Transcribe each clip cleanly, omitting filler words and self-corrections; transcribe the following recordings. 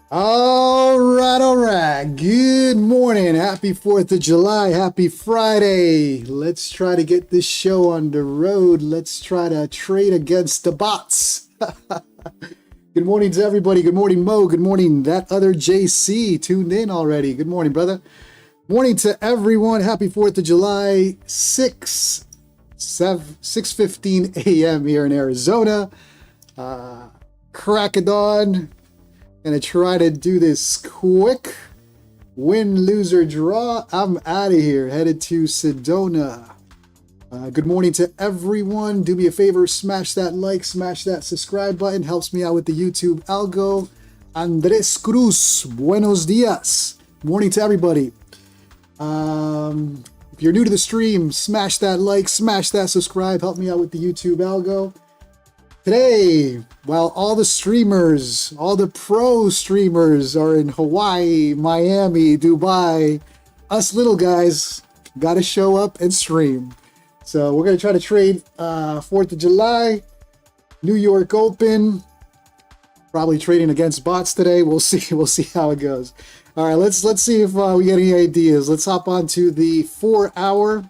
All right. Good morning. Happy 4th of July. Happy Friday. Let's try to get this show on the road. Let's try to trade against the bots. Good morning to everybody. Good morning, Mo. Good morning, that other JC tuned in already. Good morning, brother. Morning to everyone. Happy 4th of July. 6:15 a.m. here in Arizona. Crack of dawn. Gonna try to do this quick. Win, lose, or draw. I'm out of here. Headed to Sedona. Good morning to everyone. Do me a favor, smash that like, smash that subscribe button. Helps me out with the YouTube algo. Andres Cruz, buenos dias. Morning to everybody. If you're new to the stream, smash that like, smash that subscribe. Help me out with the YouTube algo. Today, while all the streamers, all the pro streamers are in Hawaii, Miami, Dubai, us little guys got to show up and stream. So we're going to try to trade 4th of July, New York Open, probably trading against bots today. We'll see. We'll see how it goes. All right, let's see if we get any ideas. Let's hop on to the 4-hour.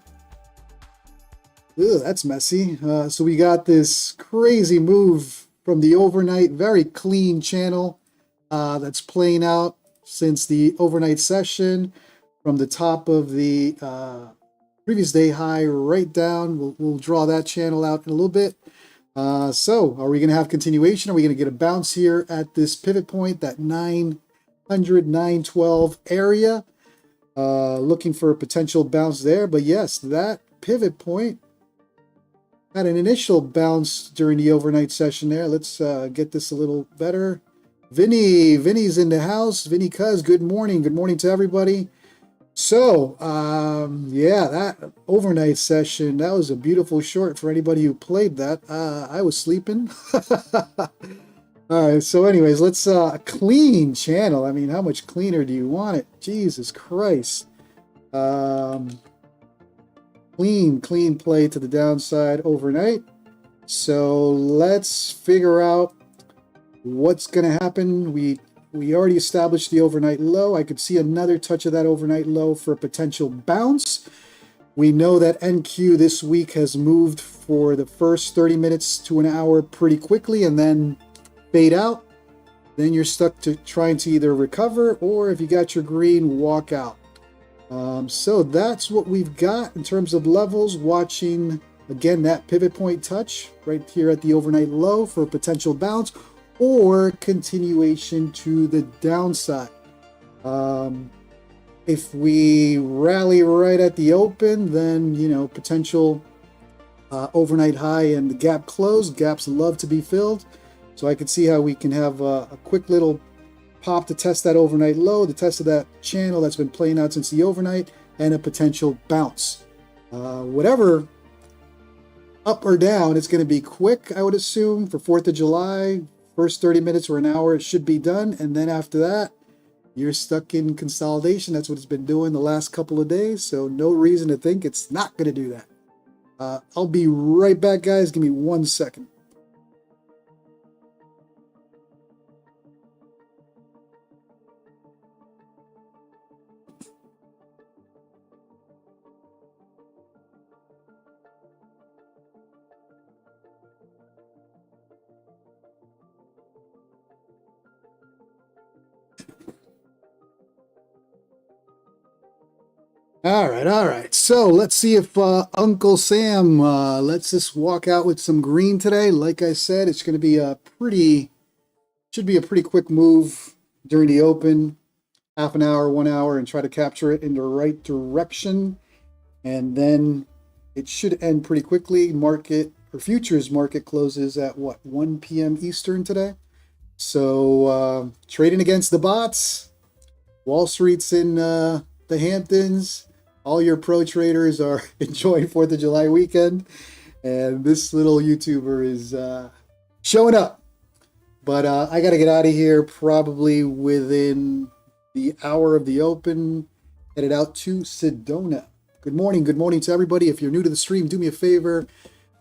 Ugh, that's messy. So we got this crazy move from the overnight, very clean channel that's playing out since the overnight session from the top of the previous day high right down. We'll draw that channel out in a little bit. So are we going to have continuation? Are we going to get a bounce here at this pivot point, that 900, 912 area? Looking for a potential bounce there. But yes, that pivot point had an initial bounce during the overnight session there. Let's get this a little better. Vinny's in the house. Vinny Cuz, good morning. Good morning to everybody. So, yeah, that overnight session, that was a beautiful short for anybody who played that. I was sleeping. All right, so anyways, let's clean channel. I mean, how much cleaner do you want it? Jesus Christ. Clean play to the downside overnight. So let's figure out what's going to happen. We already established the overnight low. I could see another touch of that overnight low for a potential bounce. We know that NQ this week has moved for the first 30 minutes to an hour pretty quickly and then fade out. Then you're stuck to trying to either recover or if you got your green, walk out. So that's what we've got in terms of levels. Watching again that pivot point touch right here at the overnight low for a potential bounce or continuation to the downside. If we rally right at the open, then potential overnight high and the gap close. Gaps love to be filled, so I could see how we can have a quick little pop to test that overnight low, the test of that channel that's been playing out since the overnight, and a potential bounce. Whatever, up or down, it's going to be quick, I would assume, for 4th of July. First 30 minutes or an hour, it should be done. And then after that, you're stuck in consolidation. That's what it's been doing the last couple of days. So no reason to think it's not going to do that. I'll be right back, guys. Give me 1 second. All right. So let's see if Uncle Sam lets us walk out with some green today. Like I said, it's going to be should be a pretty quick move during the open, half an hour, 1 hour, and try to capture it in the right direction. And then it should end pretty quickly. Market or futures market closes at what, 1 p.m. Eastern today. So trading against the bots. Wall Street's in the Hamptons. All your pro traders are enjoying 4th of July weekend, and this little YouTuber is showing up. But I got to get out of here probably within the hour of the open. Headed out to Sedona. Good morning to everybody. If you're new to the stream, do me a favor.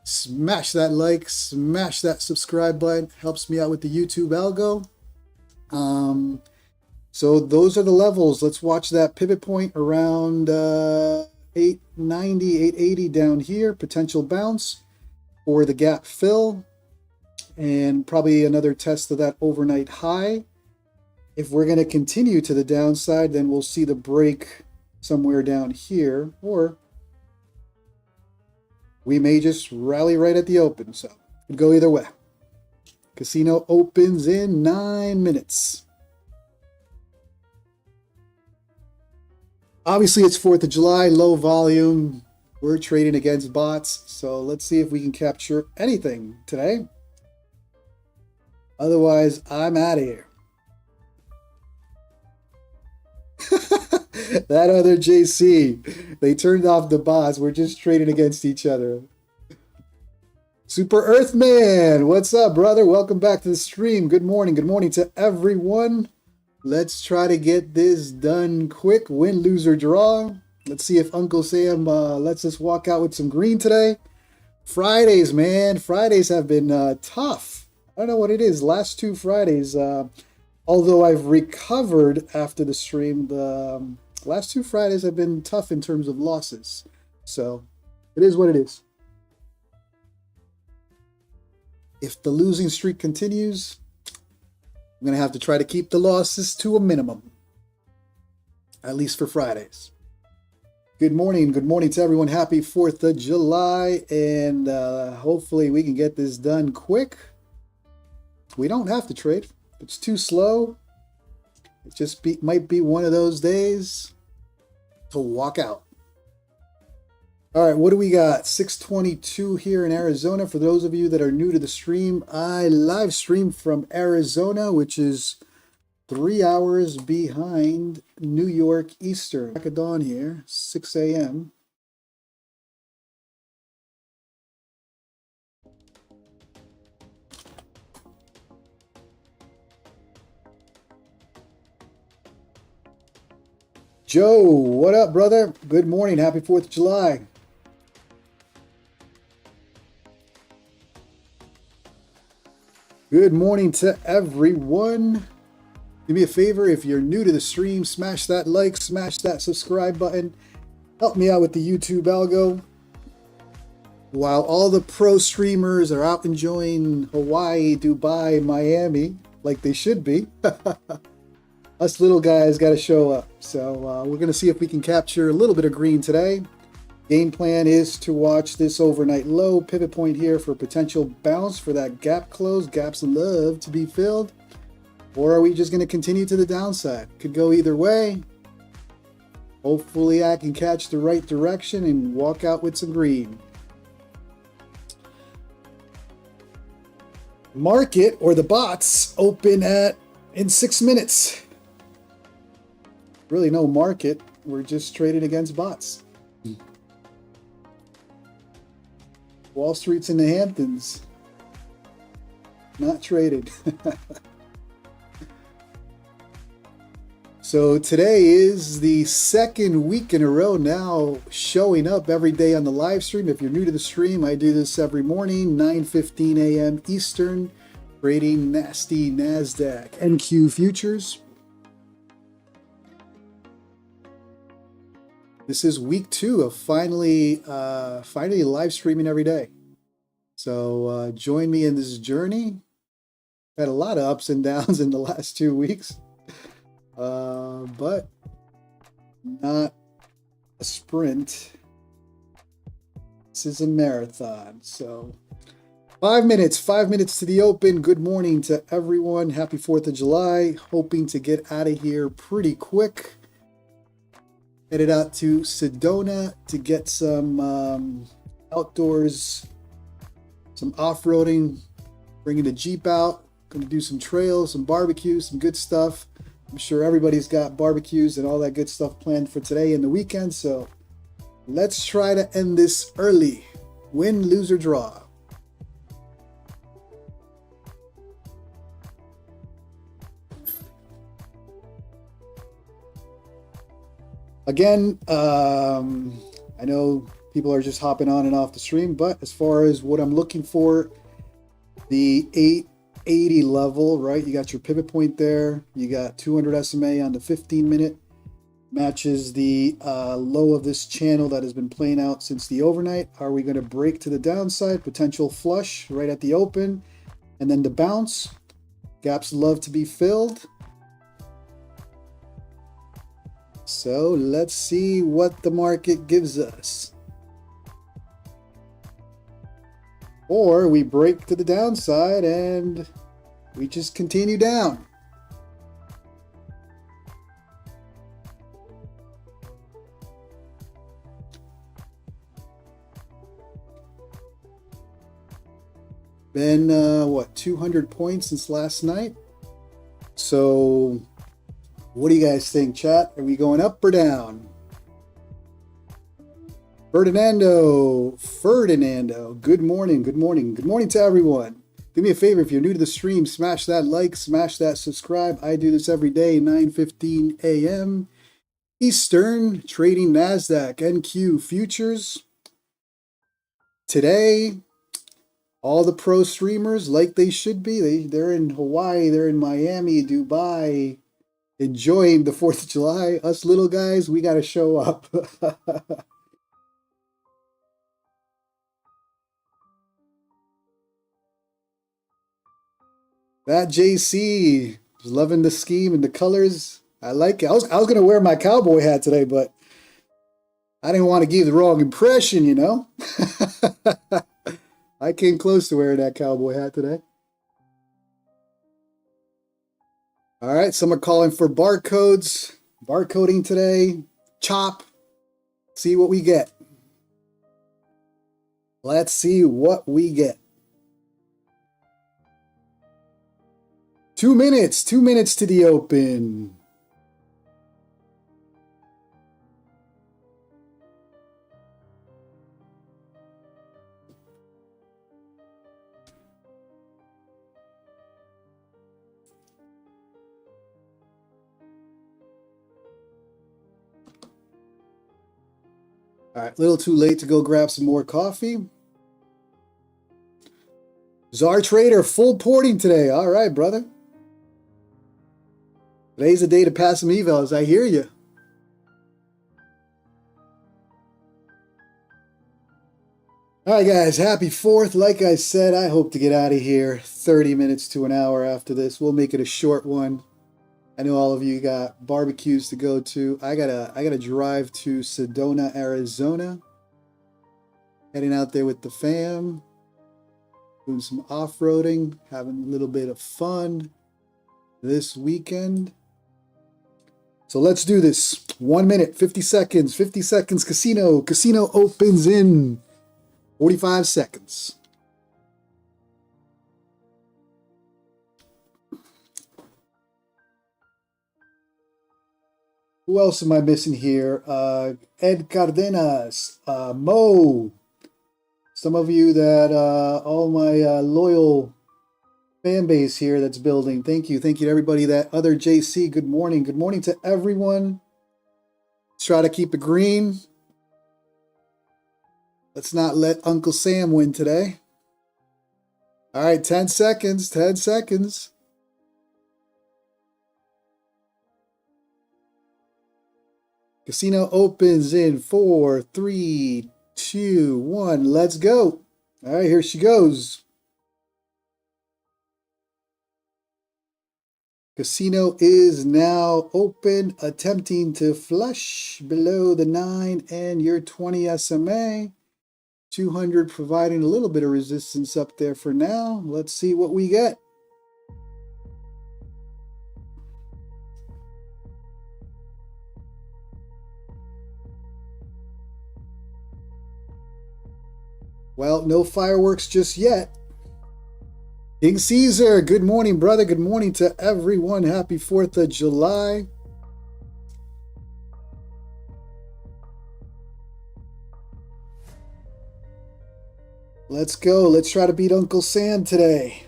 Smash that like, smash that subscribe button. Helps me out with the YouTube algo. So those are the levels. Let's watch that pivot point around 890, 880 down here. Potential bounce for the gap fill. And probably another test of that overnight high. If we're going to continue to the downside, then we'll see the break somewhere down here. Or we may just rally right at the open. So it could go either way. Casino opens in 9 minutes. Obviously, it's 4th of July, low volume. We're trading against bots. So let's see if we can capture anything today. Otherwise, I'm out of here. That other JC, they turned off the bots. We're just trading against each other. Super Earthman, what's up, brother? Welcome back to the stream. Good morning. Good morning to everyone. Let's try to get this done quick. Win, lose, or draw. Let's see if Uncle Sam lets us walk out with some green today. Fridays, man. Fridays have been tough. I don't know what it is. Last 2 Fridays, although I've recovered after the stream, the last 2 Fridays have been tough in terms of losses. So it is what it is. If the losing streak continues, I'm going to have to try to keep the losses to a minimum, at least for Fridays. Good morning. Good morning to everyone. Happy 4th of July. And hopefully we can get this done quick. We don't have to trade. If it's too slow, it just might be one of those days to walk out. All right, what do we got? 622 here in Arizona. For those of you that are new to the stream, I live stream from Arizona, which is 3 hours behind New York Eastern. Back at dawn here, 6 a.m. Joe, what up, brother? Good morning. Happy 4th of July. Good morning to everyone. Do me a favor, if you're new to the stream, smash that like, smash that subscribe button. Help me out with the YouTube algo. While all the pro streamers are out enjoying Hawaii, Dubai, Miami, like they should be, us little guys got to show up. So we're going to see if we can capture a little bit of green today. Game plan is to watch this overnight low pivot point here for potential bounce for that gap close. Gaps love to be filled. Or are we just going to continue to the downside? Could go either way. Hopefully I can catch the right direction and walk out with some green. Market, or the bots, open in 6 minutes. Really no market. We're just trading against bots. Wall Street's in the Hamptons. Not traded. So today is the 2nd week in a row now showing up every day on the live stream. If you're new to the stream, I do this every morning, 9:15 a.m. Eastern, trading nasty NASDAQ NQ Futures. This is week 2 of finally live streaming every day. So join me in this journey. Had a lot of ups and downs in the last 2 weeks. But not a sprint. This is a marathon. So 5 minutes to the open. Good morning to everyone. Happy 4th of July. Hoping to get out of here pretty quick. Headed out to Sedona to get some outdoors, some off-roading, bringing the Jeep out. Going to do some trails, some barbecue, some good stuff. I'm sure everybody's got barbecues and all that good stuff planned for today and the weekend. So let's try to end this early. Win, lose, or draw. Again, I know people are just hopping on and off the stream, but as far as what I'm looking for, the 80 level, right? You got your pivot point there. You got 200 SMA on the 15-minute. Matches the low of this channel that has been playing out since the overnight. Are we going to break to the downside? Potential flush right at the open. And then the bounce. Gaps love to be filled. So let's see what the market gives us. Or we break to the downside and we just continue down. Been, what, 200 points since last night? So what do you guys think, chat? Are we going up or down? Ferdinando, good morning, good morning. Good morning to everyone. Do me a favor, if you're new to the stream, smash that like, smash that subscribe. I do this every day, 9:15 a.m. Eastern, trading NASDAQ NQ Futures. Today, all the pro streamers, like they should be, they're in Hawaii, they're in Miami, Dubai, enjoying the 4th of July. Us little guys, we got to show up. That JC is loving the scheme and the colors. I like it. I was going to wear my cowboy hat today, but I didn't want to give the wrong impression, you know. I came close to wearing that cowboy hat today. All right, some are calling for barcodes. Barcoding today. Chop. See what we get. Let's see what we get. 2 minutes. 2 minutes to the open. All right, a little too late to go grab some more coffee. Czar Trader full porting today. All right, brother. Today's the day to pass some evals. I hear you. All right, guys. Happy 4th. Like I said, I hope to get out of here 30 minutes to an hour after this. We'll make it a short one. I know all of you got barbecues to go to. I gotta drive to Sedona, Arizona. Heading out there with the fam. Doing some off-roading. Having a little bit of fun this weekend. So let's do this. 1 minute, 50 seconds. 50 seconds casino. Casino opens in 45 seconds. Who else am I missing here? Ed Cardenas, Mo. Some of you that, all my loyal fan base here that's building. Thank you. Thank you to everybody. That other JC, good morning. Good morning to everyone. Let's try to keep it green. Let's not let Uncle Sam win today. All right, 10 seconds. 10 seconds. Casino opens in 4, 3, 2, 1. Let's go. All right, here she goes. Casino is now open, attempting to flush below the 9 and your 20 SMA. 200 providing a little bit of resistance up there for now. Let's see what we get. Well, no fireworks just yet. King Caesar, good morning, brother. Good morning to everyone. Happy 4th of July. Let's go. Let's try to beat Uncle Sam today.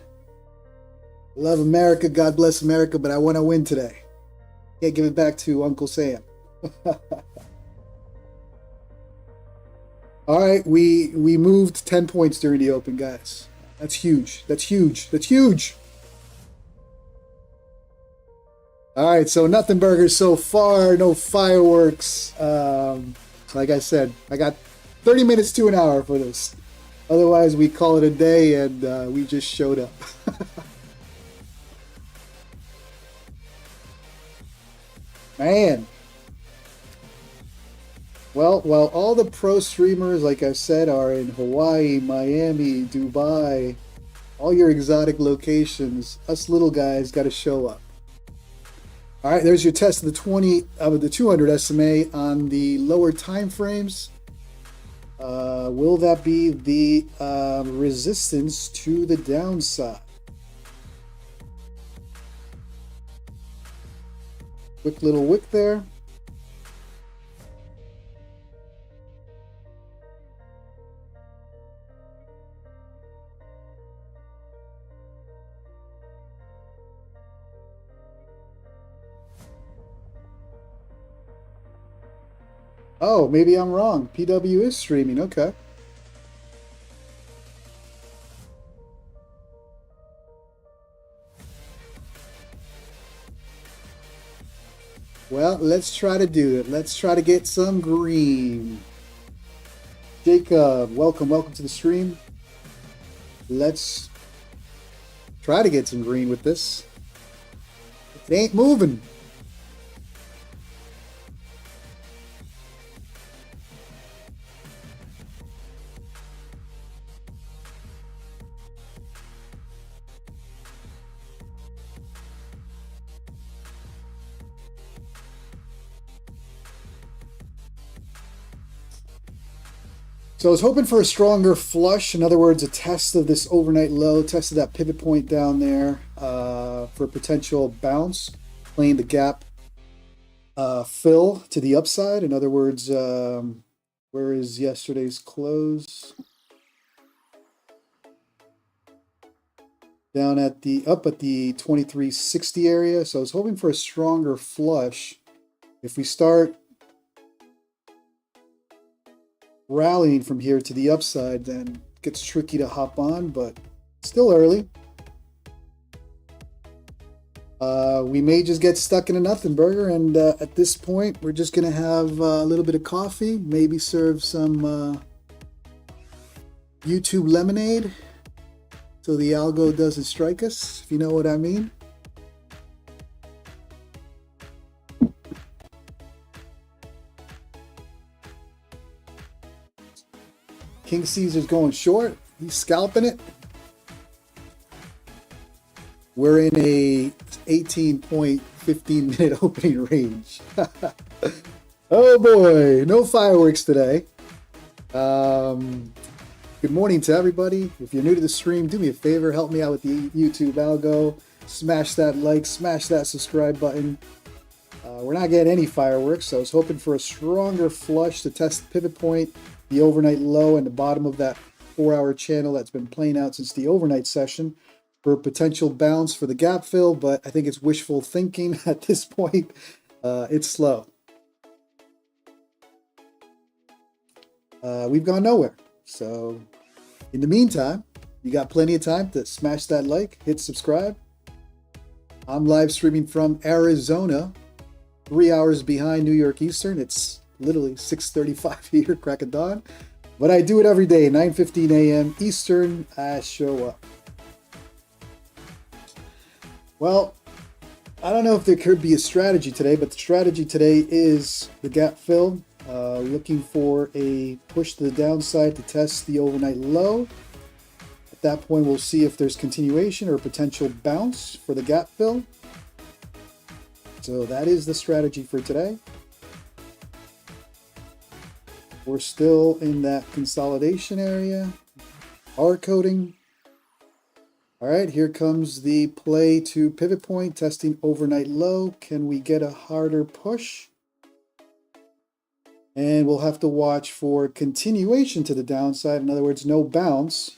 Love America. God bless America, but I want to win today. Can't give it back to Uncle Sam. All right, we moved 10 points during the open, guys. That's huge. That's huge. That's huge. All right, so nothing burgers so far, no fireworks. Like I said, I got 30 minutes to an hour for this. Otherwise, we call it a day, and we just showed up. Man. Well, while all the pro streamers, like I said, are in Hawaii, Miami, Dubai, all your exotic locations, us little guys got to show up. All right, there's your test of the 200 SMA on the lower time frames. Will that be the resistance to the downside? Quick little wick there. Oh, maybe I'm wrong. PW is streaming. Okay. Well, let's try to do it. Let's try to get some green. Jacob, welcome to the stream. Let's try to get some green with this. It ain't moving. So I was hoping for a stronger flush. In other words, a test of this overnight low, test of that pivot point down there for a potential bounce, playing the gap fill to the upside. In other words, where is yesterday's close? Down at the, up at the 2360 area. So I was hoping for a stronger flush. If we start rallying from here to the upside, then it gets tricky to hop on, but still early. We may just get stuck in a nothing burger, and at this point, we're just gonna have a little bit of coffee, maybe serve some YouTube lemonade, so the algo doesn't strike us, if you know what I mean. King Caesar's going short. He's scalping it. We're in a 18.15 minute opening range. Oh boy, no fireworks today. Good morning to everybody. If you're new to the stream, do me a favor, help me out with the YouTube algo. Smash that like, smash that subscribe button. We're not getting any fireworks, so I was hoping for a stronger flush to test the pivot point, the overnight low, and the bottom of that 4-hour channel that's been playing out since the overnight session for a potential bounce for the gap fill, but I think it's wishful thinking at this point. It's slow. We've gone nowhere. So in the meantime, you got plenty of time to smash that like, hit subscribe. I'm live streaming from Arizona, 3 hours behind New York Eastern. It's literally 6:35 here, crack of dawn. But I do it every day, 9:15 a.m. Eastern, I show up. Well, I don't know if there could be a strategy today, but the strategy today is the gap fill. Looking for a push to the downside to test the overnight low. At that point, we'll see if there's continuation or a potential bounce for the gap fill. So that is the strategy for today. We're still in that consolidation area. Hard coding. All right, here comes the play to pivot point, testing overnight low. Can we get a harder push? And we'll have to watch for continuation to the downside. In other words, no bounce.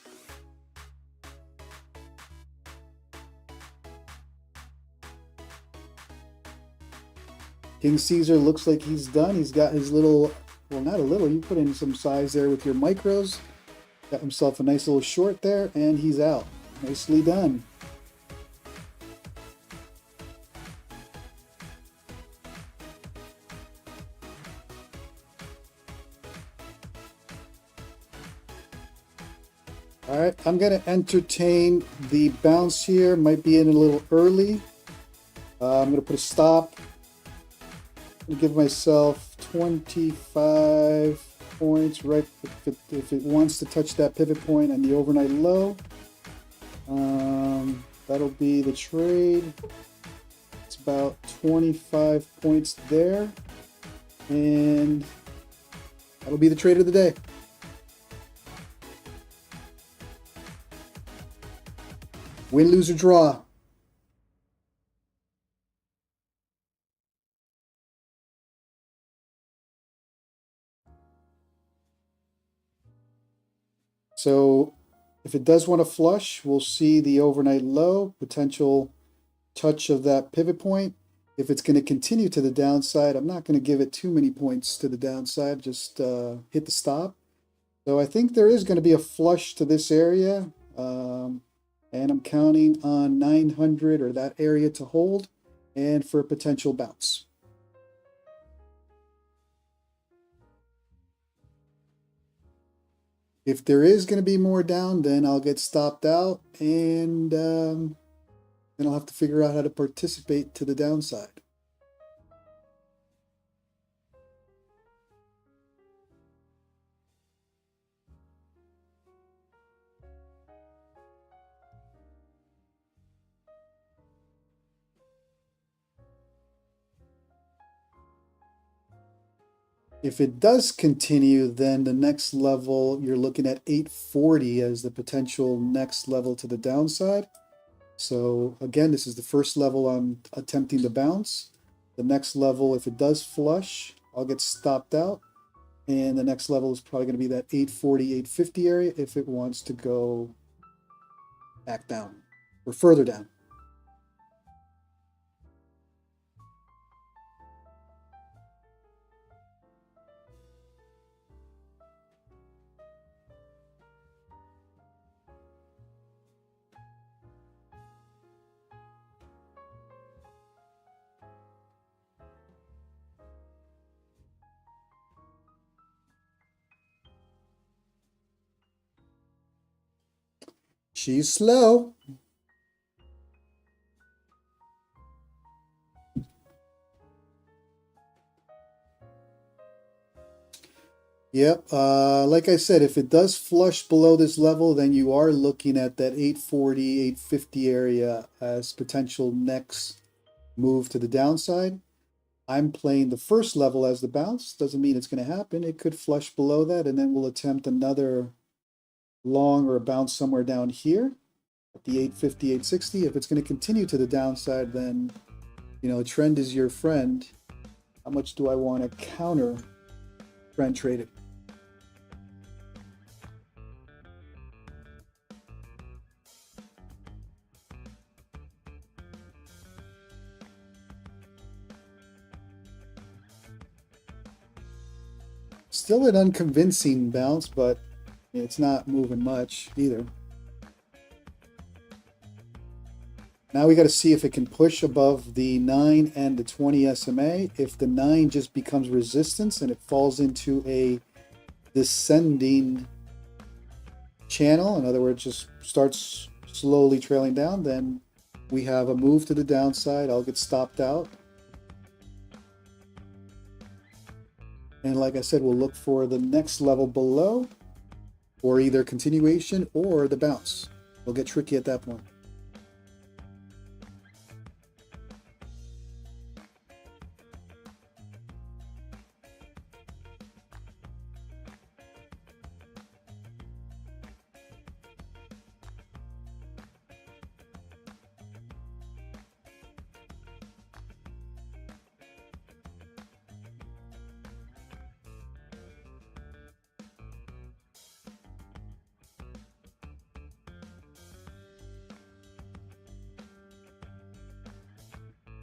King Caesar looks like he's done. He's got his little, well, not a little, you put in some size there with your micros. Got himself a nice little short there, and he's out. Nicely done. right, I'm going to entertain the bounce here. Might be in a little early. I'm going to put a stop. I'm going to give myself 25 points right if it wants to touch that pivot point and the overnight low. That'll be the trade. It's about 25 points there. And that'll be the trade of the day. Win, lose, or draw. So if it does want to flush, we'll see the overnight low, potential touch of that pivot point. If it's going to continue to the downside, I'm not going to give it too many points to the downside, just hit the stop. So I think there is going to be a flush to this area, and I'm counting on 900 or that area to hold and for a potential bounce. If there is going to be more down, then I'll get stopped out, and then I'll have to figure out how to participate to the downside. If it does continue, then the next level, you're looking at 840 as the potential next level to the downside. So again, this is the first level I'm attempting to bounce. The next level, if it does flush, I'll get stopped out. And the next level is probably going to be that 840, 850 area if it wants to go back down or further down. She's slow. Yep, like I said, if it does flush below this level, then you are looking at that 840, 850 area as potential next move to the downside. I'm playing the first level as the bounce. Doesn't mean it's going to happen. It could flush below that, and then we'll attempt another long or a bounce somewhere down here at the 850, 860. If it's going to continue to the downside, then, you know, trend is your friend. How much do I want to counter trend trade it? Still an unconvincing bounce, but it's not moving much either. Now we got to see if it can push above the 9 and the 20 SMA. If the 9 just becomes resistance and it falls into a descending channel, in other words, just starts slowly trailing down, then we have a move to the downside. I'll get stopped out. And like I said, we'll look for the next level below, or either continuation or the bounce. It'll get tricky at that point.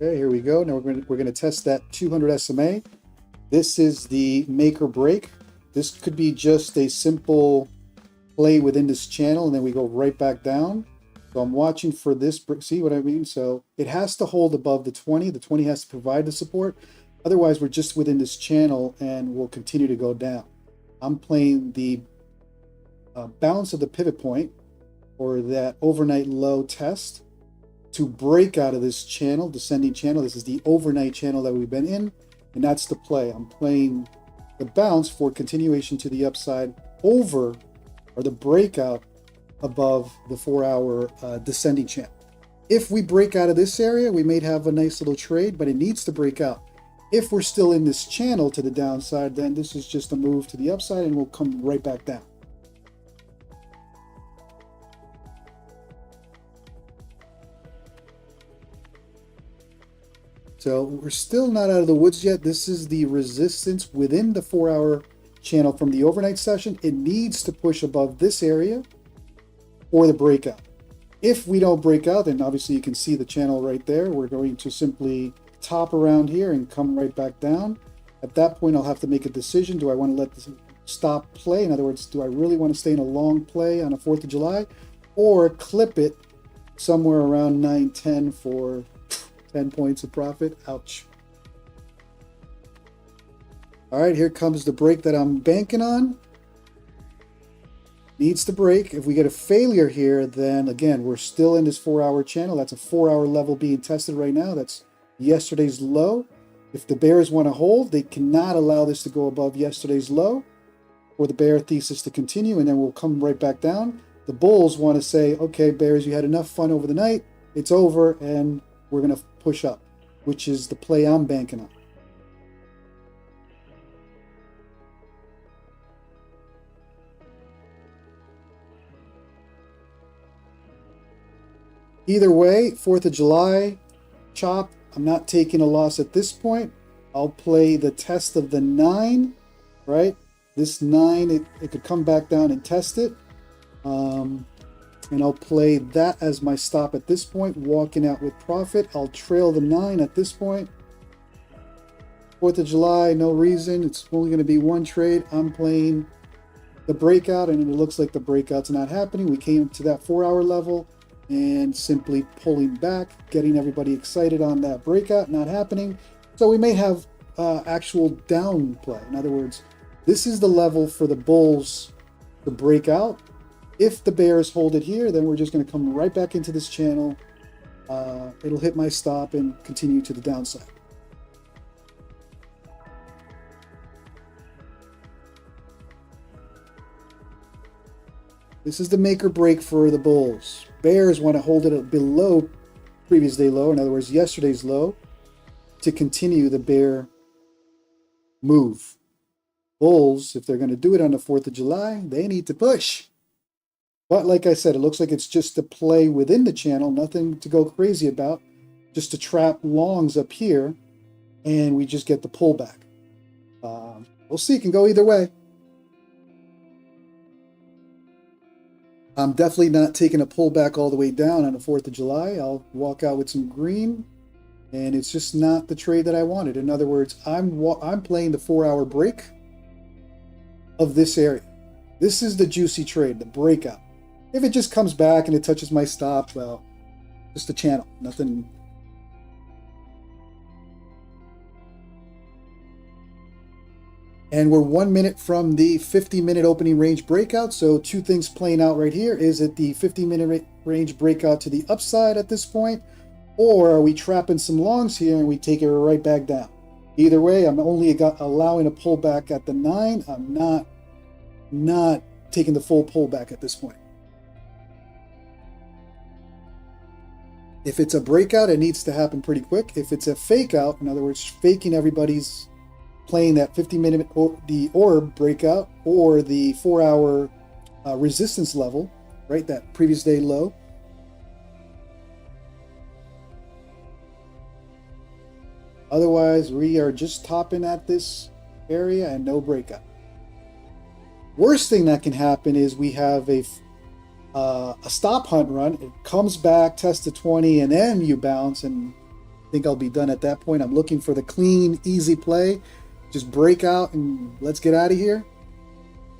Okay, here we go. Now we're going to test that 200 SMA. This is the make or break. This could be just a simple play within this channel, and then we go right back down. So I'm watching for this. See what I mean? So it has to hold above the 20. The 20 has to provide the support. Otherwise, we're just within this channel, and we'll continue to go down. I'm playing the bounce of the pivot point. or that overnight low test to break out of this channel, descending channel. This is the overnight channel that we've been in, and that's the play. I'm playing the bounce for continuation to the upside over, or the breakout above the 4-hour descending channel. If we break out of this area, we may have a nice little trade, but it needs to break out. If we're still in this channel to the downside, then this is just a move to the upside and we'll come right back down. So we're still not out of the woods yet. This is the resistance within the 4-hour channel from the overnight session. It needs to push above this area for the breakout. If we don't break out, then obviously you can see the channel right there. We're going to simply top around here and come right back down. At that point, I'll have to make a decision. Do I want to let this stop play? In other words, do I really want to stay in a long play on the 4th of July, or clip it somewhere around 9:10 for 10 points of profit? Ouch. All right, here comes the break that I'm banking on. Needs to break. If we get a failure here, then again, we're still in this 4-hour channel. That's a 4-hour level being tested right now. That's yesterday's low. If the bears want to hold, they cannot allow this to go above yesterday's low for the bear thesis to continue, and then we'll come right back down. The bulls want to say, okay, bears, you had enough fun over the night. It's over, and we're going to push up, which is the play I'm banking on. Either way, 4th of July, chop. I'm not taking a loss at this point. I'll play the test of the 9, right? This 9, it could come back down and test it. And I'll play that as my stop at this point, walking out with profit. I'll trail the 9 at this point. 4th of July, no reason. It's only going to be one trade. I'm playing the breakout, and it looks like the breakout's not happening. We came to that 4-hour level and simply pulling back, getting everybody excited on that breakout, not happening. So we may have actual down play. In other words, this is the level for the bulls to break out. If the bears hold it here, then we're just going to come right back into this channel. It'll hit my stop and continue to the downside. This is the make or break for the bulls. Bears want to hold it below previous day low, in other words, yesterday's low, to continue the bear move. Bulls, if they're going to do it on the 4th of July, they need to push. But like I said, it looks like it's just a play within the channel, nothing to go crazy about, just to trap longs up here, and we just get the pullback. We'll see, it can go either way. I'm definitely not taking a pullback all the way down on the 4th of July. I'll walk out with some green, and it's just not the trade that I wanted. In other words, I'm playing the 4-hour break of this area. This is the juicy trade, the breakout. If it just comes back and it touches my stop, well, just a channel, nothing. And we're 1 minute from the 50-minute opening range breakout. So two things playing out right here. Is it the 50-minute range breakout to the upside at this point? Or are we trapping some longs here and we take it right back down? Either way, I'm only allowing a pullback at the 9. I'm not taking the full pullback at this point. If it's a breakout, it needs to happen pretty quick. If it's a fake out, in other words, faking everybody's playing that 50-minute the orb breakout or the 4-hour resistance level, right? That previous day low. Otherwise, we are just topping at this area and no breakout. Worst thing that can happen is we have a stop hunt run. It comes back, tests the 20, and then you bounce, and I think I'll be done at that point. I'm looking for the clean, easy play. Just break out and let's get out of here.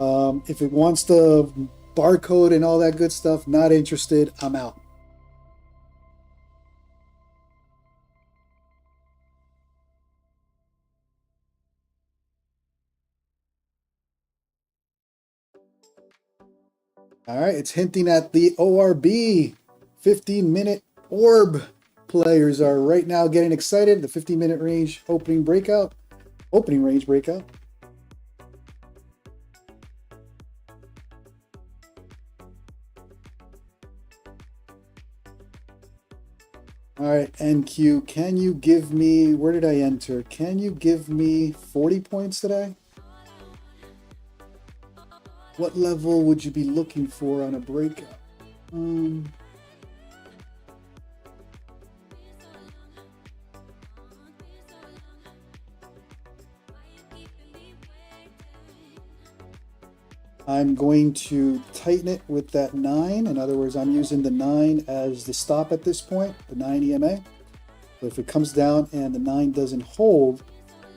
If it wants the barcode and all that good stuff, not interested, I'm out. All right, it's hinting at the ORB. 15-minute orb players are right now getting excited. The 15-minute range opening range breakout. All right, NQ, can you give me, where did I enter? Can you give me 40 points today? What level would you be looking for on a breakout? I'm going to tighten it with that 9. In other words, I'm using the 9 as the stop at this point, the 9 EMA. So if it comes down and the 9 doesn't hold,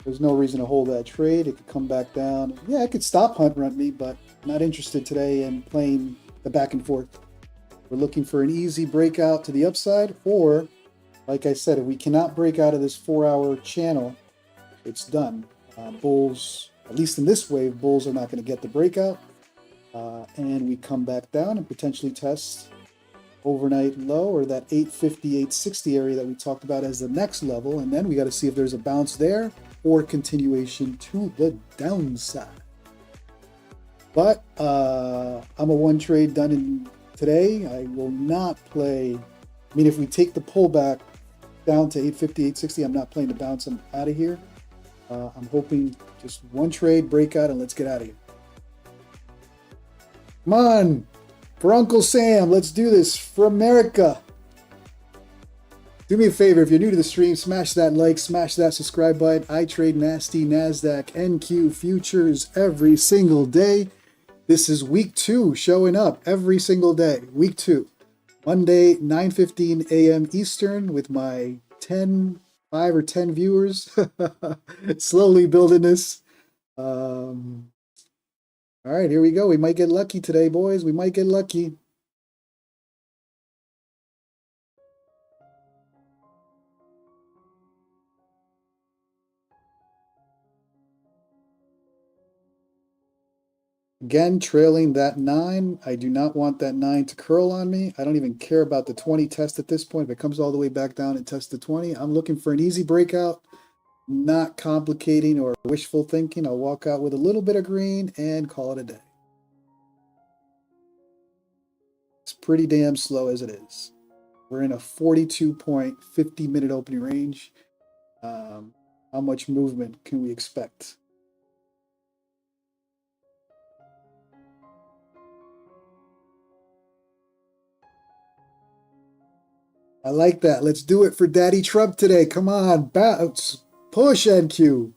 there's no reason to hold that trade. It could come back down. Yeah, it could stop hunt run me, but not interested today in playing the back and forth. We're looking for an easy breakout to the upside, or like I said, if we cannot break out of this 4-hour channel, it's done. Bulls, at least in this wave, bulls are not going to get the breakout. And we come back down and potentially test overnight low, or that 850, 860 area that we talked about as the next level. And then we got to see if there's a bounce there or continuation to the downside. But I'm a one trade done in today. I will not play. I mean, if we take the pullback down to 850, 860, I'm not playing the bounce. I'm out of here. I'm hoping just one trade breakout and let's get out of here. Come on, for Uncle Sam, let's do this for America. Do me a favor, if you're new to the stream, smash that like, smash that subscribe button. I trade nasty NASDAQ NQ futures every single day. This is week 2 showing up every single day. Week 2, Monday, 9:15 a.m. Eastern with my 5 or 10 viewers. Slowly building this. All right, here we go. We might get lucky today, boys. We might get lucky. Again, trailing that 9. I do not want that 9 to curl on me. I don't even care about the 20 test at this point. If it comes all the way back down and tests the 20, I'm looking for an easy breakout, not complicating or wishful thinking. I'll walk out with a little bit of green and call it a day. It's pretty damn slow as it is. We're in a 42-point 50-minute opening range. How much movement can we expect? I like that. Let's do it for Daddy Trump today. Come on, bounce, push NQ.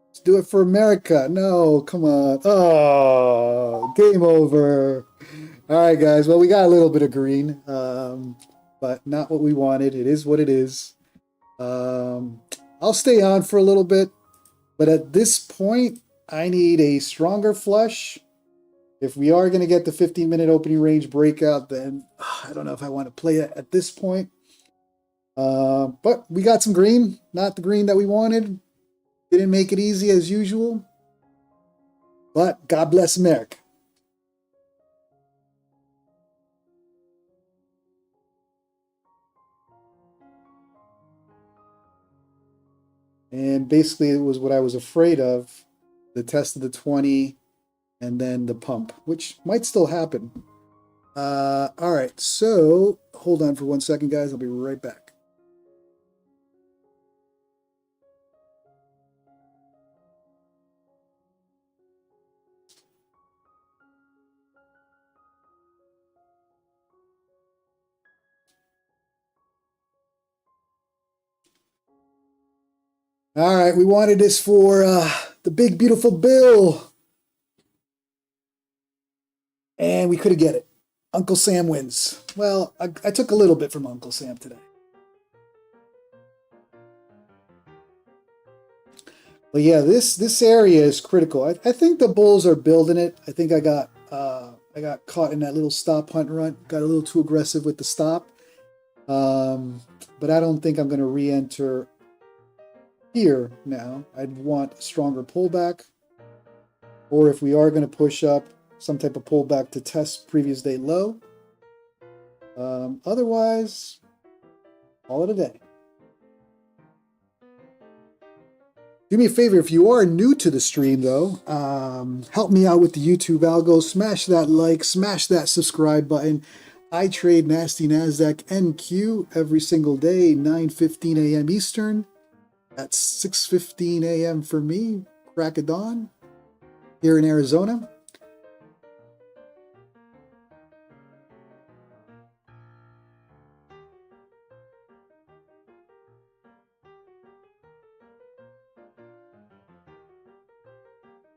Let's do it for America. No, come on. Oh, game over. All right, guys. Well, we got a little bit of green, but not what we wanted. It is what it is. I'll stay on for a little bit, but at this point, I need a stronger flush. If we are going to get the 15-minute opening range breakout, then I don't know if I want to play it at this point. But we got some green, not the green that we wanted. Didn't make it easy as usual. But God bless America. And basically it was what I was afraid of. The test of the 20 and then the pump, which might still happen. All right, so hold on for 1 second, guys. I'll be right back. All right, we wanted this for the big, beautiful bill. And we couldn't get it. Uncle Sam wins. Well, I took a little bit from Uncle Sam today. But yeah, this area is critical. I think the bulls are building it. I think I got caught in that little stop hunt run. Got a little too aggressive with the stop. But I don't think I'm going to re-enter here now. I'd want a stronger pullback. Or if we are going to push up, some type of pullback to test previous day low. Otherwise, call it a day. Do me a favor, if you are new to the stream though, help me out with the YouTube algo. Smash that like, smash that subscribe button. I trade nasty NASDAQ NQ every single day, 9:15 a.m. Eastern. That's 6:15 a.m. for me, crack of dawn, here in Arizona.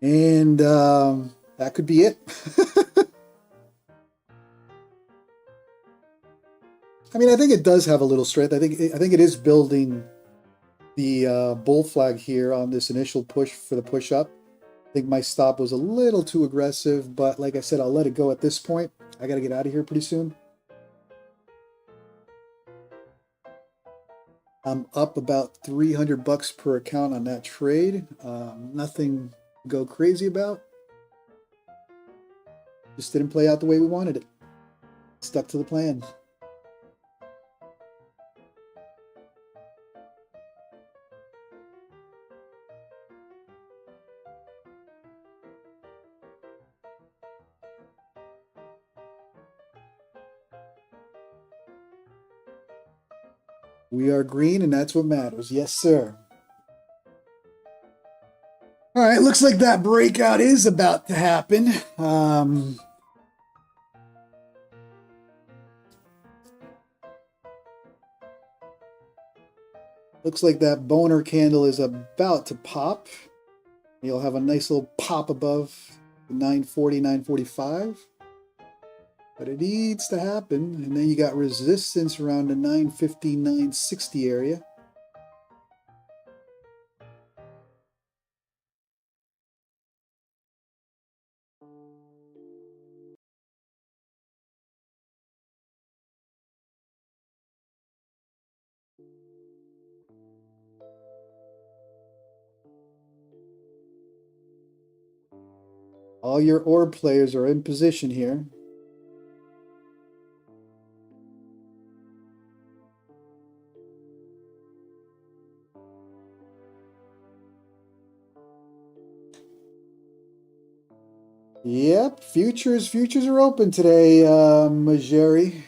And that could be it. I mean, I think it does have a little strength. I think it is building the bull flag here on this initial push for the push up. I think my stop was a little too aggressive, but like I said, I'll let it go at this point. I got to get out of here pretty soon. I'm up about 300 bucks per account on that trade. Nothing to go crazy about. Just didn't play out the way we wanted it. Stuck to the plan. We are green, and that's what matters. Yes, sir. All right, looks like that breakout is about to happen. Looks like that boner candle is about to pop. You'll have a nice little pop above the 940, 945. But it needs to happen. And then you got resistance around the 950, 960 area. All your orb players are in position here. Yep, futures are open today, Majeri.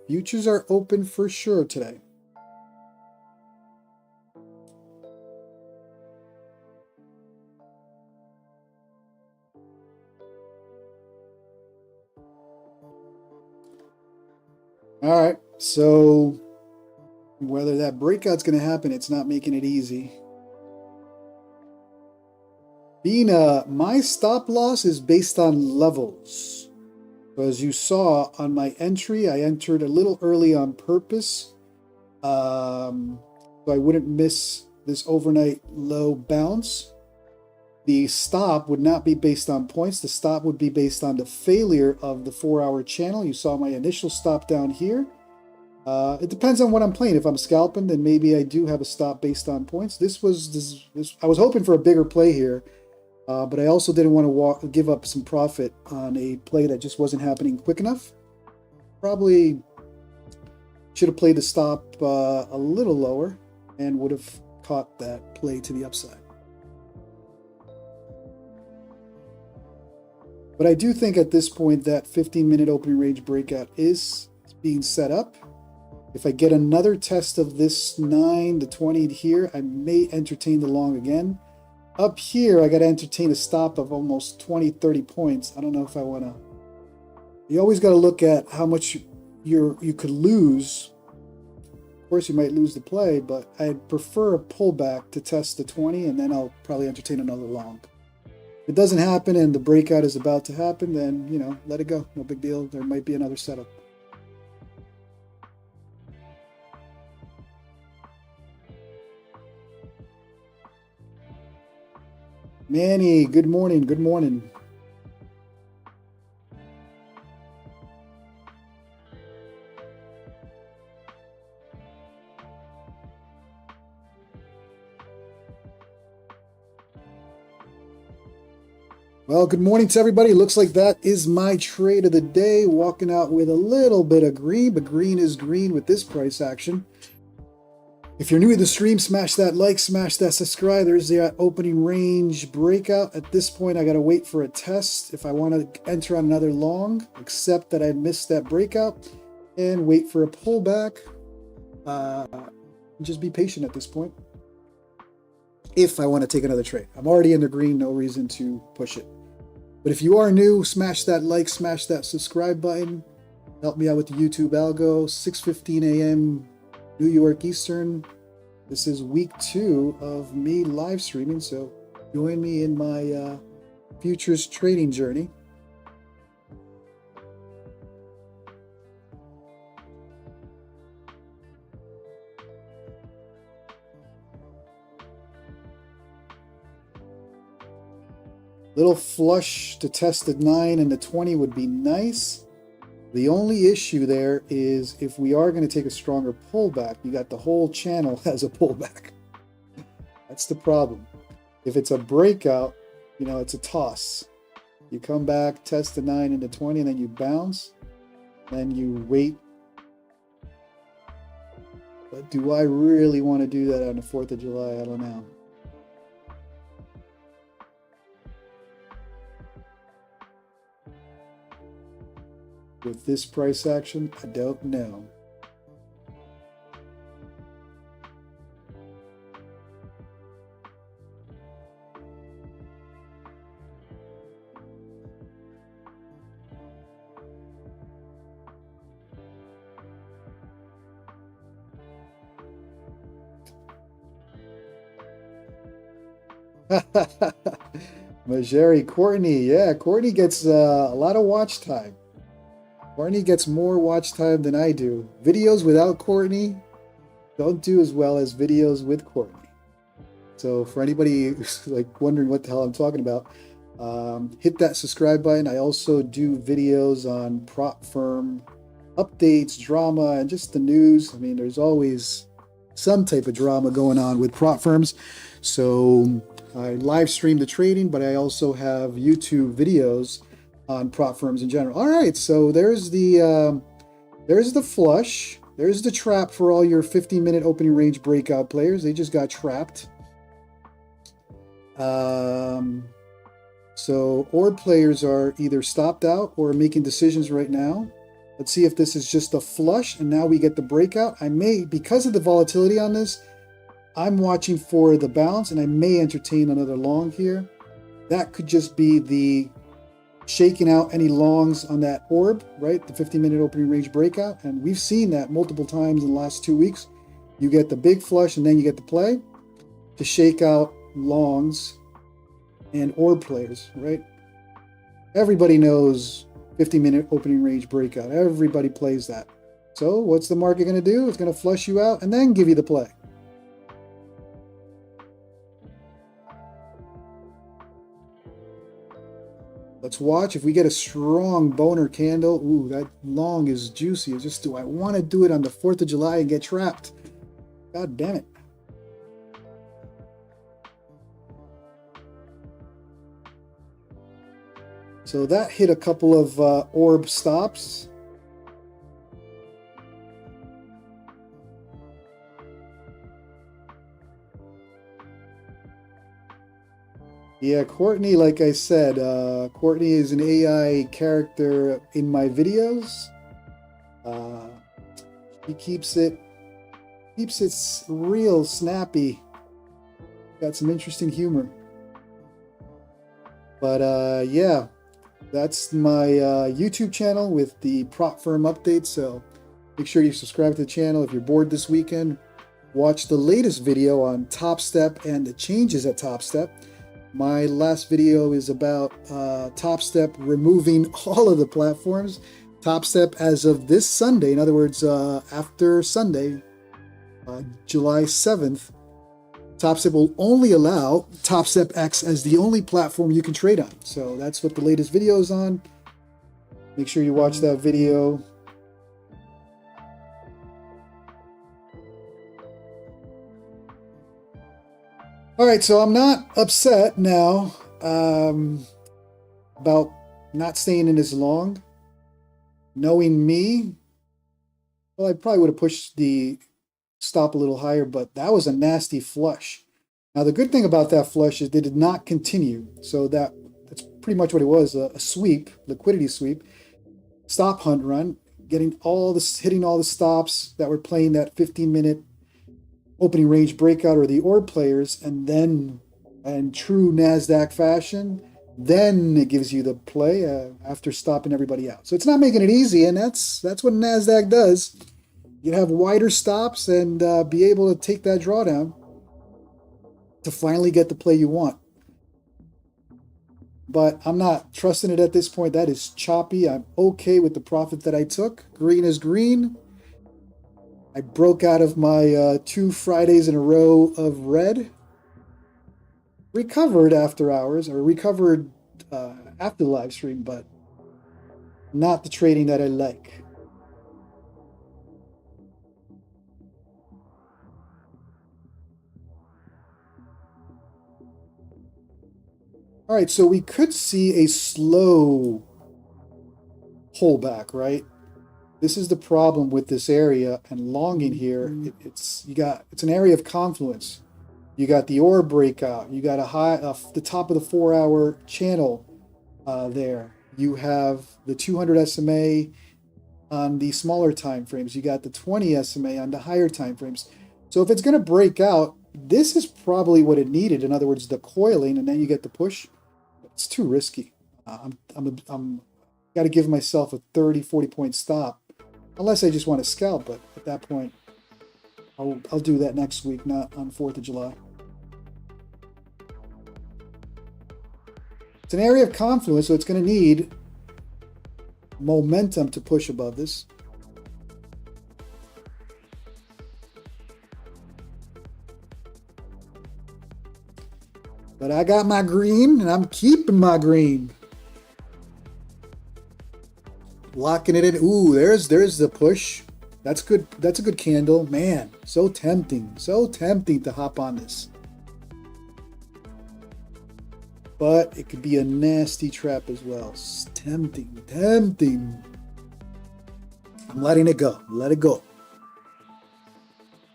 Futures are open for sure today. All right, so whether that breakout's going to happen, it's not making it easy. My stop loss is based on levels. So as you saw on my entry, I entered a little early on purpose, so I wouldn't miss this overnight low bounce. The stop would not be based on points. The stop would be based on the failure of the 4-hour channel. You saw my initial stop down here. It depends on what I'm playing. If I'm scalping, then maybe I do have a stop based on points. I was hoping for a bigger play here, but I also didn't want to give up some profit on a play that just wasn't happening quick enough. Probably should have played the stop a little lower and would have caught that play to the upside. But I do think at this point that 15-minute opening range breakout is being set up. If I get another test of this 9 to 20 here, I may entertain the long again. Up here, I got to entertain a stop of almost 20, 30 points. I don't know if I want to. You always got to look at how much you could lose. Of course, you might lose the play, but I'd prefer a pullback to test the 20, and then I'll probably entertain another long. If it doesn't happen and the breakout is about to happen, then, you know, let it go. No big deal. There might be another setup. Manny, good morning. Good morning. Well, good morning to everybody. Looks like that is my trade of the day. Walking out with a little bit of green, but green is green with this price action. If you're new to the stream, smash that like, smash that subscribe. There's the opening range breakout. At this point, I got to wait for a test if I want to enter on another long, except that I missed that breakout, and wait for a pullback. Just be patient at this point. If I want to take another trade, I'm already in the green, no reason to push it. But if you are new, smash that like, smash that subscribe button. Help me out with the YouTube algo. 6:15 a.m. New York Eastern. This is week 2 of me live streaming, so join me in my futures trading journey. Little flush to test the 9 and the 20 would be nice. The only issue there is if we are going to take a stronger pullback, you got the whole channel as a pullback. That's the problem. If it's a breakout, you know, it's a toss. You come back, test the 9 and the 20, and then you bounce. Then you wait. But do I really want to do that on the 4th of July? I don't know. With this price action, I don't know. Majeri Courtney, yeah, Courtney gets a lot of watch time. Courtney gets more watch time than I do. Videos without Courtney don't do as well as videos with Courtney. So for anybody who's like wondering what the hell I'm talking about, hit that subscribe button. I also do videos on prop firm updates, drama, and just the news. I mean, there's always some type of drama going on with prop firms. So I live stream the trading, but I also have YouTube videos on prop firms in general. All right, so there's the flush. There's the trap for all your 15-minute opening range breakout players. They just got trapped. So orb players are either stopped out or making decisions right now. Let's see if this is just a flush, and now we get the breakout. I may, because of the volatility on this, I'm watching for the bounce, and I may entertain another long here. That could just be the shaking out any longs on that orb, right? The 15-minute opening range breakout. And we've seen that multiple times in the last 2 weeks. You get the big flush and then you get the play to shake out longs and orb players, right? Everybody knows 15-minute opening range breakout. Everybody plays that. So what's the market going to do? It's going to flush you out and then give you the play. Let's watch if we get a strong boner candle. Ooh, that long is juicy. It's just, do I want to do it on the 4th of July and get trapped? God damn it. So that hit a couple of orb stops. Yeah, Courtney, like I said, Courtney is an AI character in my videos. She keeps it real snappy. Got some interesting humor. But yeah, that's my YouTube channel with the prop firm updates. So make sure you subscribe to the channel. If you're bored this weekend, watch the latest video on Topstep and the changes at Topstep. My last video is about Topstep removing all of the platforms. Topstep as of this Sunday, in other words, after Sunday, July 7th, Topstep will only allow Topstep X as the only platform you can trade on. So that's what the latest video is on. Make sure you watch that video. All right, so I'm not upset now. about not staying in as long. Knowing me, well, I probably would have pushed the stop a little higher, but that was a nasty flush. Now, the good thing about that flush is they did not continue. So that's pretty much what it was, a sweep, liquidity sweep, stop hunt run, hitting all the stops that were playing that 15-minute opening range breakout or the orb players, and then in true NASDAQ fashion, then it gives you the play after stopping everybody out. So it's not making it easy, and that's what NASDAQ does. You have wider stops and be able to take that drawdown to finally get the play you want. But I'm not trusting it at this point. That is choppy. I'm okay with the profit that I took. Green is green. I broke out of my 2 Fridays in a row of red. Recovered after hours, or recovered after the live stream, but not the trading that I like. All right, so we could see a slow pullback, right? This is the problem with this area and longing here. It's an area of confluence. You got the orb breakout. You got the top of the 4-hour channel there. You have the 200 SMA on the smaller time frames. You got the 20 SMA on the higher time frames. So if it's going to break out, this is probably what it needed. In other words, the coiling, and then you get the push. It's too risky. I'm got to give myself a 30, 40 point stop, unless I just want to scalp. But at that point, I'll do that next week, not on 4th of July. It's an area of confluence, so it's going to need momentum to push above this. But I got my green, and I'm keeping my green. Locking it in. Ooh, there's the push. That's good. That's a good candle. Man, so tempting. So tempting to hop on this. But it could be a nasty trap as well. It's tempting. Tempting. I'm letting it go. Let it go.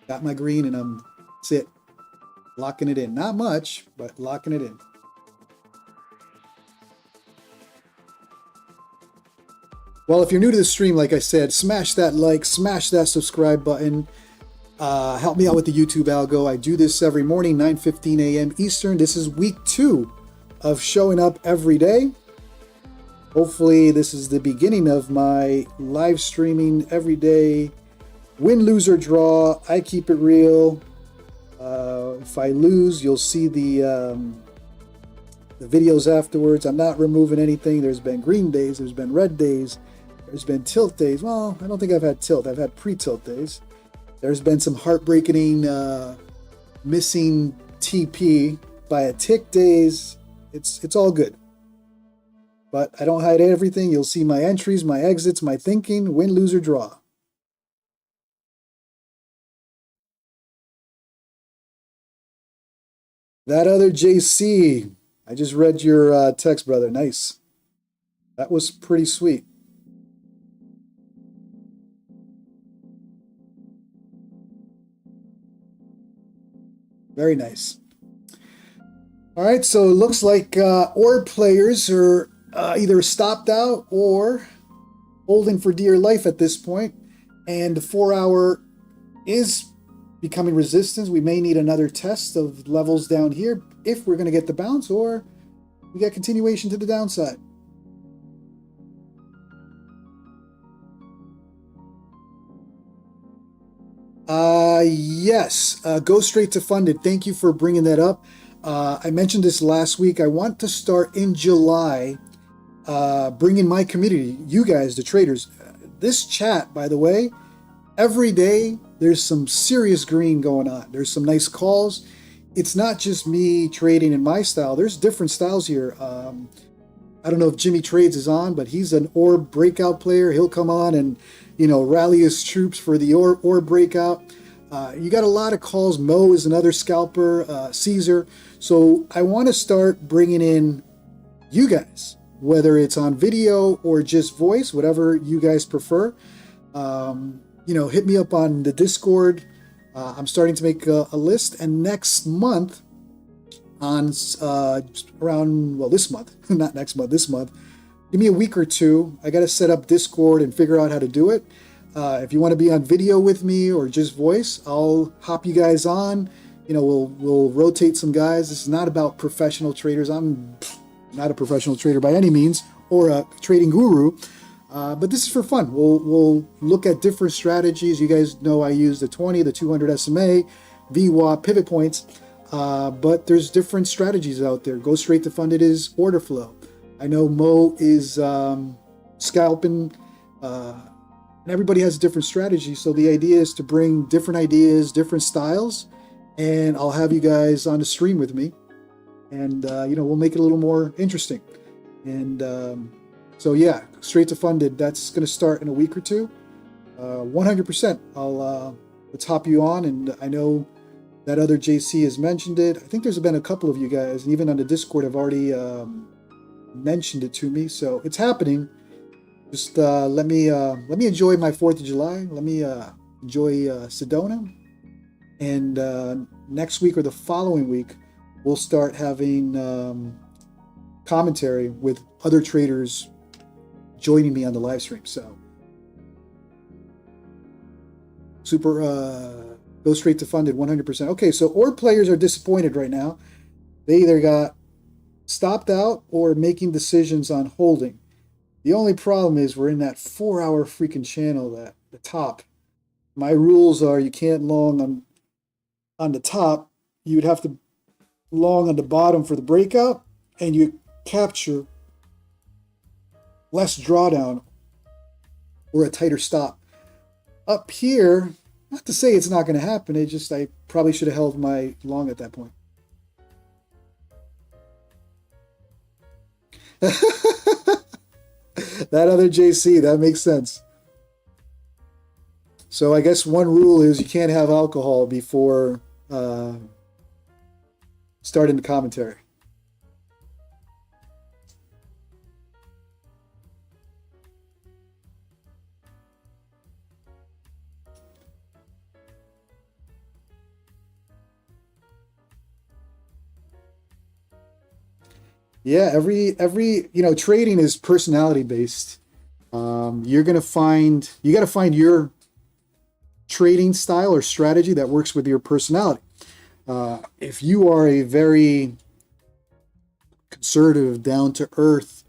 Got my green, and that's it. Locking it in. Not much, but locking it in. Well, if you're new to the stream, like I said, smash that like, smash that subscribe button. Help me out with the YouTube algo. I do this every morning, 9:15 a.m. Eastern. This is week 2 of showing up every day. Hopefully, this is the beginning of my live streaming every day. Win, lose, or draw. I keep it real. If I lose, you'll see the videos afterwards. I'm not removing anything. There's been green days. There's been red days. There's been tilt days. Well, I don't think I've had tilt. I've had pre-tilt days. There's been some heartbreaking missing TP by a tick days. It's all good. But I don't hide everything. You'll see my entries, my exits, my thinking, win, lose, or draw. That other JC, I just read your text, brother. Nice. That was pretty sweet. Very nice. All right, so it looks like orb players are either stopped out or holding for dear life at this point, and the 4-hour is becoming resistance. We may need another test of levels down here if we're going to get the bounce, or we get continuation to the downside. Yes, go straight to funded. Thank you for bringing that up. I mentioned this last week. I want to start in July, bringing my community, you guys, the traders. This chat, by the way, every day there's some serious green going on. There's some nice calls. It's not just me trading in my style. There's different styles here. I don't know if Jimmy Trades is on, but he's an orb breakout player. He'll come on and, rally his troops for the orb breakout. You got a lot of calls. Mo is another scalper, Caesar. So I want to start bringing in you guys, whether it's on video or just voice, whatever you guys prefer. Hit me up on the Discord. I'm starting to make a list, and next month on this month, not next month, this month, give me a week or two. I got to set up Discord and figure out how to do it. If you want to be on video with me or just voice, I'll hop you guys on. We'll rotate some guys. This is not about professional traders. I'm not a professional trader by any means, or a trading guru, but this is for fun. We'll look at different strategies. You guys know I use the 20, the 200 SMA, VWAP, pivot points, but there's different strategies out there. Go straight to funded is order flow. I know Mo is scalping, and everybody has a different strategy. So the idea is to bring different ideas, different styles, and I'll have you guys on the stream with me. And, we'll make it a little more interesting. And so, yeah, straight to funded, that's going to start in a week or two. 100%. Let's hop you on. And I know that other JC has mentioned it. I think there's been a couple of you guys, and even on the Discord, have already mentioned it to me. So it's happening. Just let me enjoy my 4th of July. Let me enjoy Sedona. And next week or the following week, we'll start having commentary with other traders joining me on the live stream. So go straight to funded 100%. Okay, so org players are disappointed right now. They either got stopped out or making decisions on holding. The only problem is we're in that 4-hour freaking channel at the top. My rules are you can't long on the top. You would have to long on the bottom for the breakout, and you capture less drawdown or a tighter stop. Up here, not to say it's not going to happen, I probably should have held my long at that point. That other JC, that makes sense. So I guess one rule is you can't have alcohol before starting the commentary. Yeah, every trading is personality based. You got to find your trading style or strategy that works with your personality. If you are a very conservative, down to earth,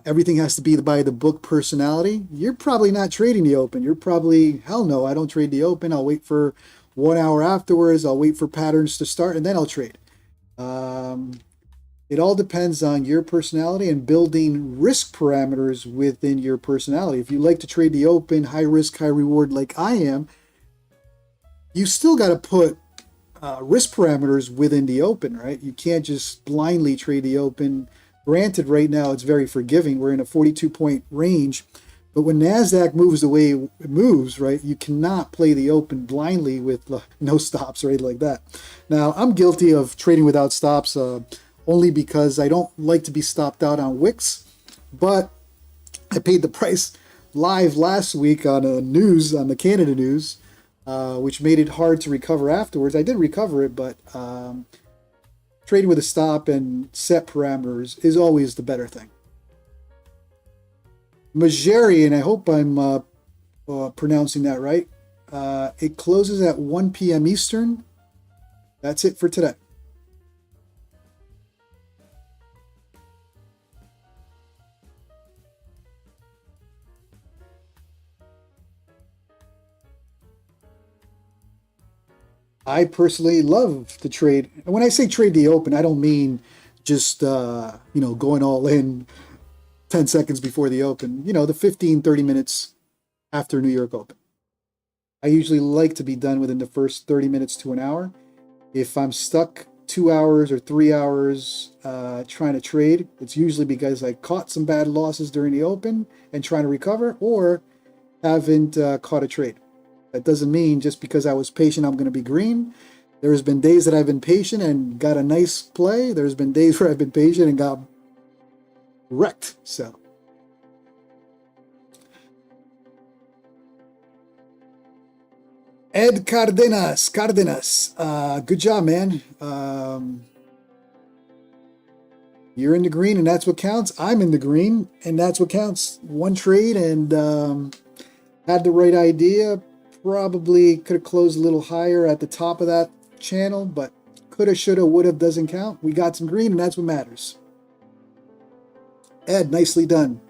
everything has to be by the book personality, you're probably not trading the open. You're probably, hell no, I don't trade the open. I'll wait for 1 hour afterwards. I'll wait for patterns to start and then I'll trade. It all depends on your personality and building risk parameters within your personality. If you like to trade the open, high risk, high reward like I am, you still got to put risk parameters within the open, right? You can't just blindly trade the open. Granted, right now it's very forgiving. We're in a 42-point range. But when NASDAQ moves the way it moves, right, you cannot play the open blindly with no stops or anything like that. Now, I'm guilty of trading without stops, only because I don't like to be stopped out on wicks, but I paid the price live last week on the Canada news, which made it hard to recover afterwards. I did recover it, but trading with a stop and set parameters is always the better thing. Majeri, and I hope I'm pronouncing that right, it closes at 1 p.m. Eastern. That's it for today. I personally love to trade. And when I say trade the open, I don't mean just, going all in 10 seconds before the open, the 15, 30 minutes after New York Open. I usually like to be done within the first 30 minutes to an hour. If I'm stuck 2 hours or 3 hours trying to trade, it's usually because I caught some bad losses during the open and trying to recover, or haven't caught a trade. That doesn't mean just because I was patient, I'm going to be green. There's been days that I've been patient and got a nice play. There's been days where I've been patient and got Correct. So Ed Cardenas, good job, man. You're in the green, and that's what counts. I'm in the green, and that's what counts. One trade, and had the right idea. Probably could have closed a little higher at the top of that channel, but coulda, shoulda, woulda doesn't count. We got some green, and that's what matters. Ed, nicely done.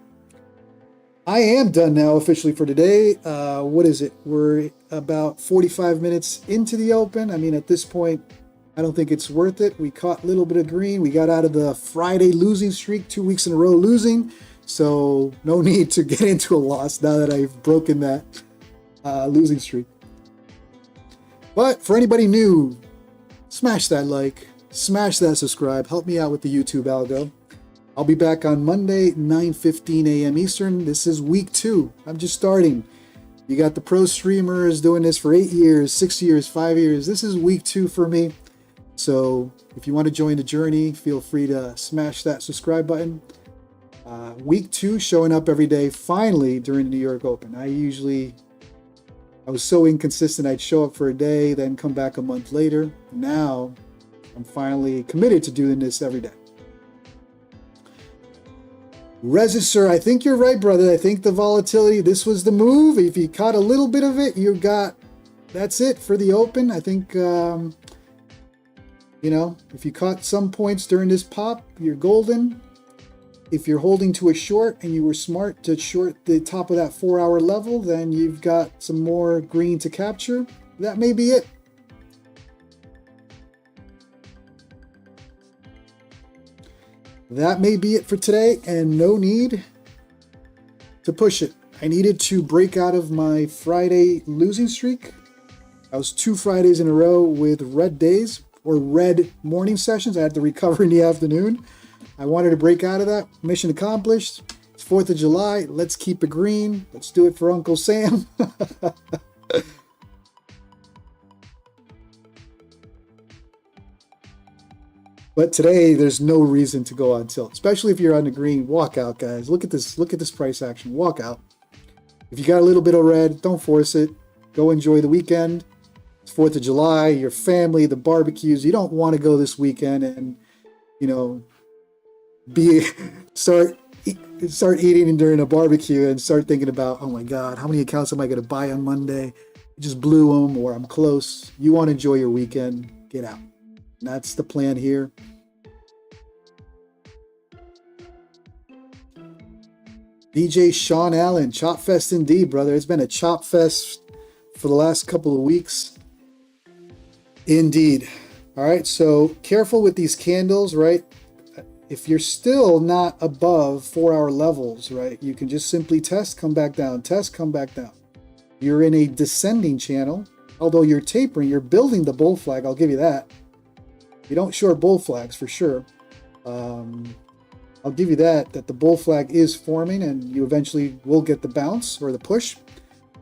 I am done now officially for today. What is it? We're about 45 minutes into the open. I mean, at this point, I don't think it's worth it. We caught a little bit of green. We got out of the Friday losing streak, 2 weeks in a row losing. So no need to get into a loss now that I've broken that losing streak. But for anybody new, smash that like, smash that subscribe. Help me out with the YouTube algo. I'll be back on Monday, 9:15 a.m. Eastern. This is week 2. I'm just starting. You got the pro streamers doing this for 8 years, 6 years, 5 years. This is week 2 for me. So if you want to join the journey, feel free to smash that subscribe button. Week 2 showing up every day, finally, during the New York Open. I was so inconsistent. I'd show up for a day, then come back a month later. Now I'm finally committed to doing this every day. Tradesyncer, I think you're right, brother. I think the volatility, this was the move. If you caught a little bit of it, you got, that's it for the open. I think, you know, if you caught some points during this pop, you're golden. If you're holding to a short and you were smart to short the top of that 4-hour level, then you've got some more green to capture. That may be it. That may be it for today, and no need to push it. I needed to break out of my Friday losing streak. I was 2 Fridays in a row with red days or red morning sessions. I had to recover in the afternoon. I wanted to break out of that. Mission accomplished. It's 4th of July. Let's keep it green. Let's do it for Uncle Sam. But today, there's no reason to go on tilt, especially if you're on the green. Walk out, guys. Look at this. Look at this price action. Walk out. If you got a little bit of red, don't force it. Go enjoy the weekend. It's 4th of July. Your family, the barbecues. You don't want to go this weekend and, you know, start eating during a barbecue and start thinking about, oh my God, how many accounts am I going to buy on Monday? I just blew them, or I'm close. You want to enjoy your weekend. Get out. That's the plan here. DJ Sean Allen, chop fest indeed, brother. It's been a chop fest for the last couple of weeks. Indeed. All right, so careful with these candles, right? If you're still not above 4-hour levels, right, you can just simply test, come back down, test, come back down. You're in a descending channel, although you're tapering, you're building the bull flag, I'll give you that. You don't short bull flags for sure. I'll give you that the bull flag is forming and you eventually will get the bounce or the push.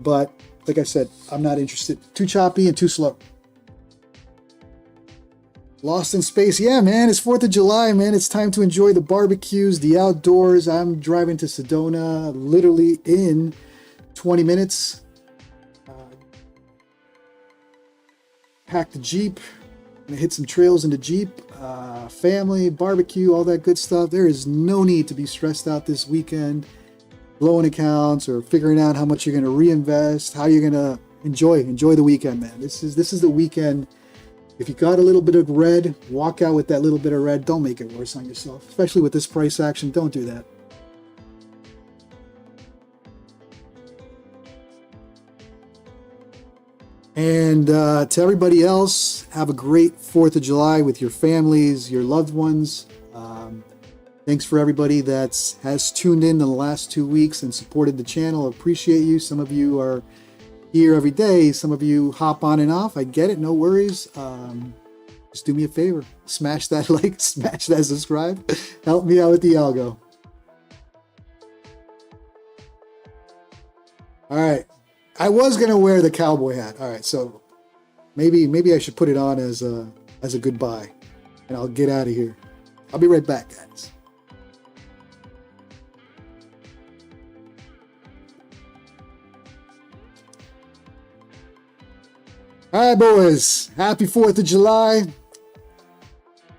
But like I said, I'm not interested. Too choppy and too slow. Lost in space. Yeah, man, it's 4th of July, man. It's time to enjoy the barbecues, the outdoors. I'm driving to Sedona literally in 20 minutes. Pack the Jeep. Gonna hit some trails in the Jeep, family, barbecue, all that good stuff. There is no need to be stressed out this weekend, blowing accounts or figuring out how much you're gonna reinvest, how you're gonna enjoy the weekend, man. This is the weekend. If you got a little bit of red, walk out with that little bit of red. Don't make it worse on yourself, especially with this price action. Don't do that. And to everybody else, have a great 4th of July with your families, your loved ones. Thanks for everybody that has tuned in the last 2 weeks and supported the channel. Appreciate you. Some of you are here every day. Some of you hop on and off. I get it. No worries. Just do me a favor. Smash that like, smash that subscribe. Help me out with the algo. All right. I was gonna wear the cowboy hat. All right, so maybe I should put it on as a goodbye, and I'll get out of here. I'll be right back, guys. All right, boys. Happy 4th of July.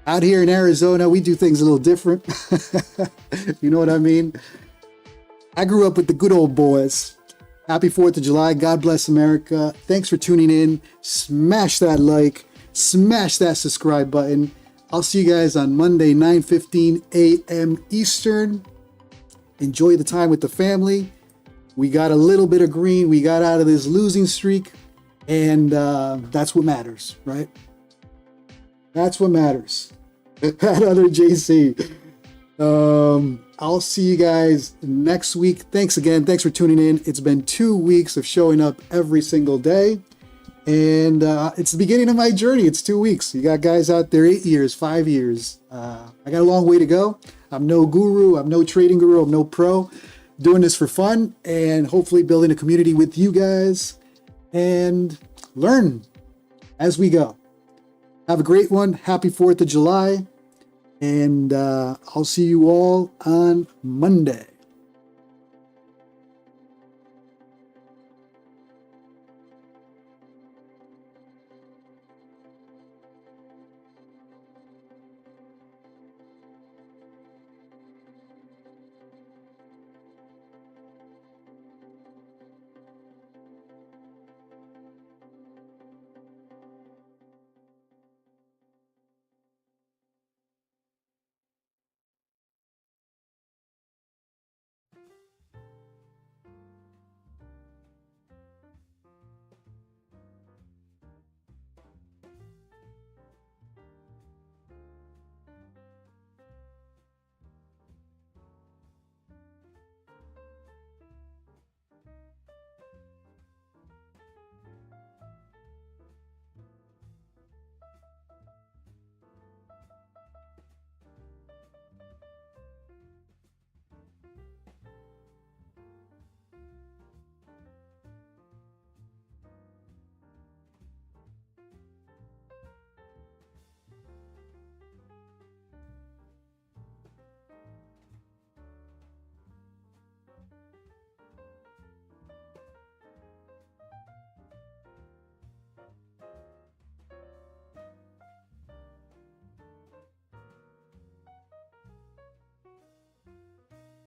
Out here in Arizona, we do things a little different. You know what I mean? I grew up with the good old boys. Happy 4th of July. God bless America. Thanks for tuning in. Smash that like. Smash that subscribe button. I'll see you guys on Monday, 9:15 a.m. Eastern. Enjoy the time with the family. We got a little bit of green. We got out of this losing streak. And that's what matters, right? That's what matters. That other JC. I'll see you guys next week. Thanks again. Thanks for tuning in. It's been 2 weeks of showing up every single day. And it's the beginning of my journey. It's 2 weeks. You got guys out there 8 years, 5 years. I got a long way to go. I'm no guru. I'm no trading guru. I'm no pro. Doing this for fun and hopefully building a community with you guys and learn as we go. Have a great one. Happy 4th of July. And I'll see you all on Monday.